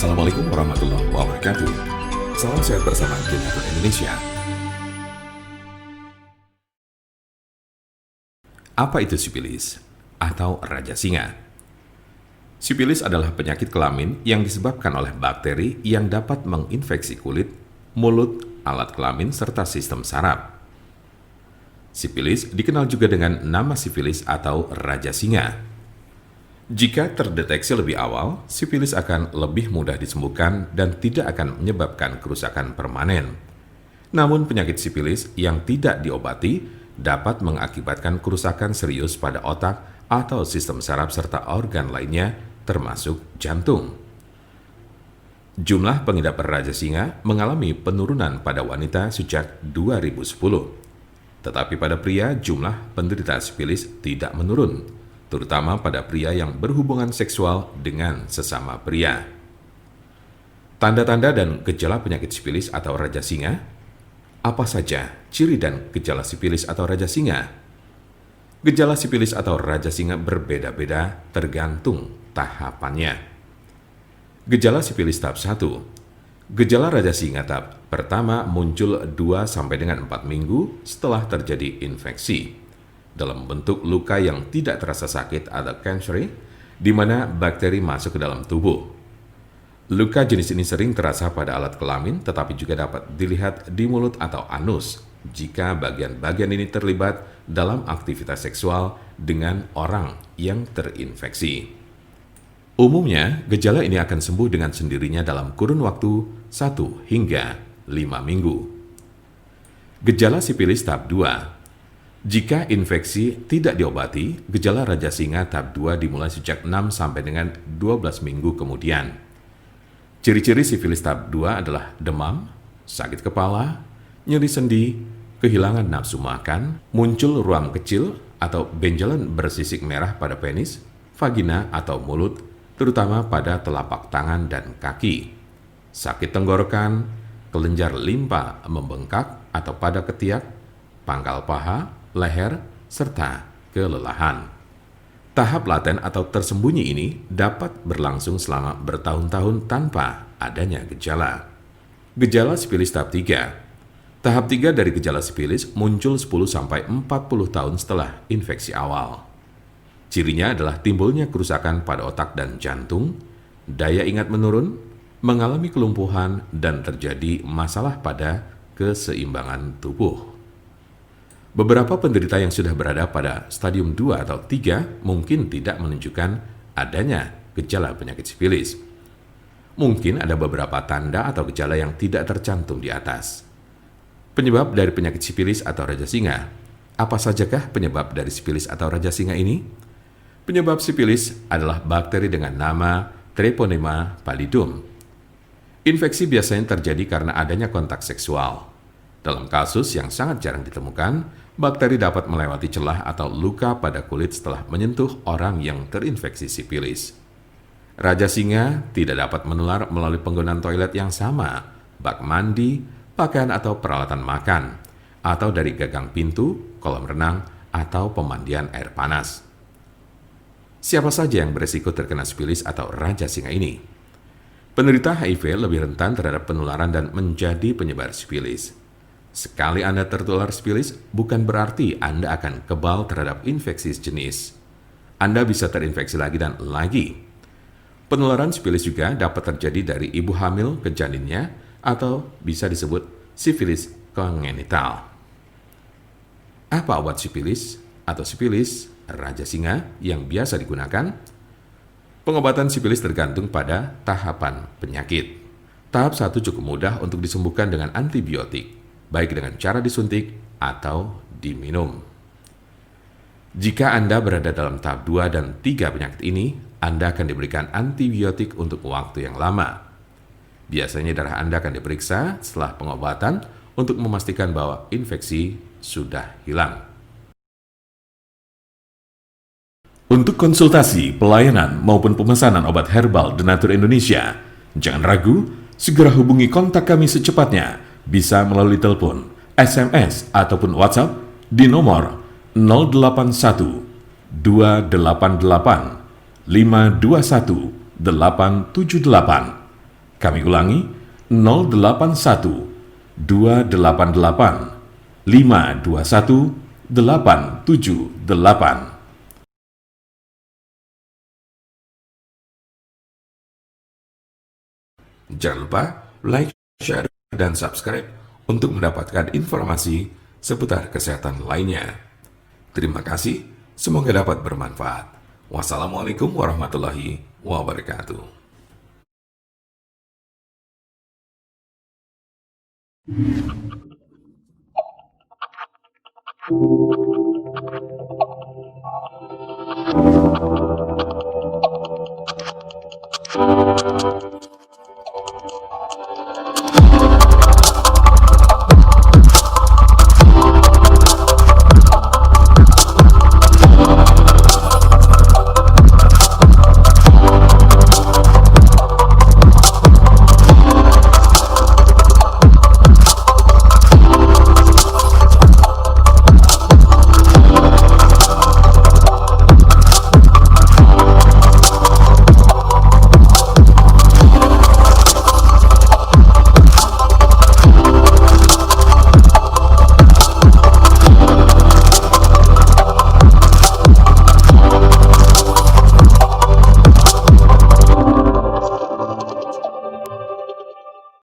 Assalamualaikum warahmatullahi wabarakatuh. Salam sehat bersama Genetik Indonesia. Apa itu sifilis atau raja singa? Sifilis adalah penyakit kelamin yang disebabkan oleh bakteri yang dapat menginfeksi kulit, mulut, alat kelamin, serta sistem saraf. Sifilis dikenal juga dengan nama sifilis atau raja singa. Jika terdeteksi lebih awal, sifilis akan lebih mudah disembuhkan dan tidak akan menyebabkan kerusakan permanen. Namun penyakit sifilis yang tidak diobati dapat mengakibatkan kerusakan serius pada otak atau sistem saraf serta organ lainnya termasuk jantung. Jumlah pengidap raja singa mengalami penurunan pada wanita sejak 2010. Tetapi pada pria jumlah penderita sifilis tidak menurun, terutama pada pria yang berhubungan seksual dengan sesama pria. Tanda-tanda dan gejala penyakit sifilis atau raja singa. Apa saja ciri dan gejala sifilis atau raja singa? Gejala sifilis atau raja singa berbeda-beda tergantung tahapannya. Gejala sifilis tahap 1. Gejala raja singa tahap pertama muncul 2-4 minggu setelah terjadi infeksi dalam bentuk luka yang tidak terasa sakit atau cancer, di mana bakteri masuk ke dalam tubuh. Luka jenis ini sering terasa pada alat kelamin, tetapi juga dapat dilihat di mulut atau anus jika bagian-bagian ini terlibat dalam aktivitas seksual dengan orang yang terinfeksi. Umumnya, gejala ini akan sembuh dengan sendirinya dalam kurun waktu 1 hingga 5 minggu. Gejala sifilis tahap 2. Jika infeksi tidak diobati, gejala raja singa tahap 2 dimulai sejak 6 sampai dengan 12 minggu kemudian. Ciri-ciri sifilis tahap 2 adalah demam, sakit kepala, nyeri sendi, kehilangan nafsu makan, muncul ruam kecil atau benjolan bersisik merah pada penis, vagina atau mulut, terutama pada telapak tangan dan kaki, sakit tenggorokan, kelenjar limpa membengkak atau pada ketiak, pangkal paha, leher, serta kelelahan. Tahap laten atau tersembunyi ini dapat berlangsung selama bertahun-tahun tanpa adanya gejala. Gejala sifilis tahap 3. Tahap 3 dari gejala sifilis muncul 10-40 tahun setelah infeksi awal. Cirinya adalah timbulnya kerusakan pada otak dan jantung, daya ingat menurun, mengalami kelumpuhan, dan terjadi masalah pada keseimbangan tubuh. Beberapa penderita yang sudah berada pada stadium 2 atau 3 mungkin tidak menunjukkan adanya gejala penyakit sifilis. Mungkin ada beberapa tanda atau gejala yang tidak tercantum di atas. Penyebab dari penyakit sifilis atau raja singa. Apa sajakah penyebab dari sifilis atau raja singa ini? Penyebab sifilis adalah bakteri dengan nama Treponema pallidum. Infeksi biasanya terjadi karena adanya kontak seksual. Dalam kasus yang sangat jarang ditemukan, bakteri dapat melewati celah atau luka pada kulit setelah menyentuh orang yang terinfeksi sifilis. Raja singa tidak dapat menular melalui penggunaan toilet yang sama, bak mandi, pakaian atau peralatan makan, atau dari gagang pintu, kolam renang, atau pemandian air panas. Siapa saja yang beresiko terkena sifilis atau raja singa ini? Penderita HIV lebih rentan terhadap penularan dan menjadi penyebar sifilis. Sekali Anda tertular sifilis, bukan berarti Anda akan kebal terhadap infeksi sejenis. Anda bisa terinfeksi lagi dan lagi. Penularan sifilis juga dapat terjadi dari ibu hamil ke janinnya atau bisa disebut sifilis kongenital. Apa obat sifilis atau sifilis raja singa yang biasa digunakan? Pengobatan sifilis tergantung pada tahapan penyakit. Tahap 1 cukup mudah untuk disembuhkan dengan antibiotik, baik dengan cara disuntik atau diminum. Jika Anda berada dalam tahap 2 dan 3 penyakit ini, Anda akan diberikan antibiotik untuk waktu yang lama. Biasanya darah Anda akan diperiksa setelah pengobatan untuk memastikan bahwa infeksi sudah hilang. Untuk konsultasi, pelayanan, maupun pemesanan obat herbal The Nature Indonesia, jangan ragu, segera hubungi kontak kami secepatnya. Bisa melalui telepon, SMS, ataupun WhatsApp di nomor 081 288 521 878 Kami ulangi, 081 288 521 878. Jangan lupa like, share, dan subscribe untuk mendapatkan informasi seputar kesehatan lainnya. Terima kasih, semoga dapat bermanfaat. Wassalamualaikum warahmatullahi wabarakatuh.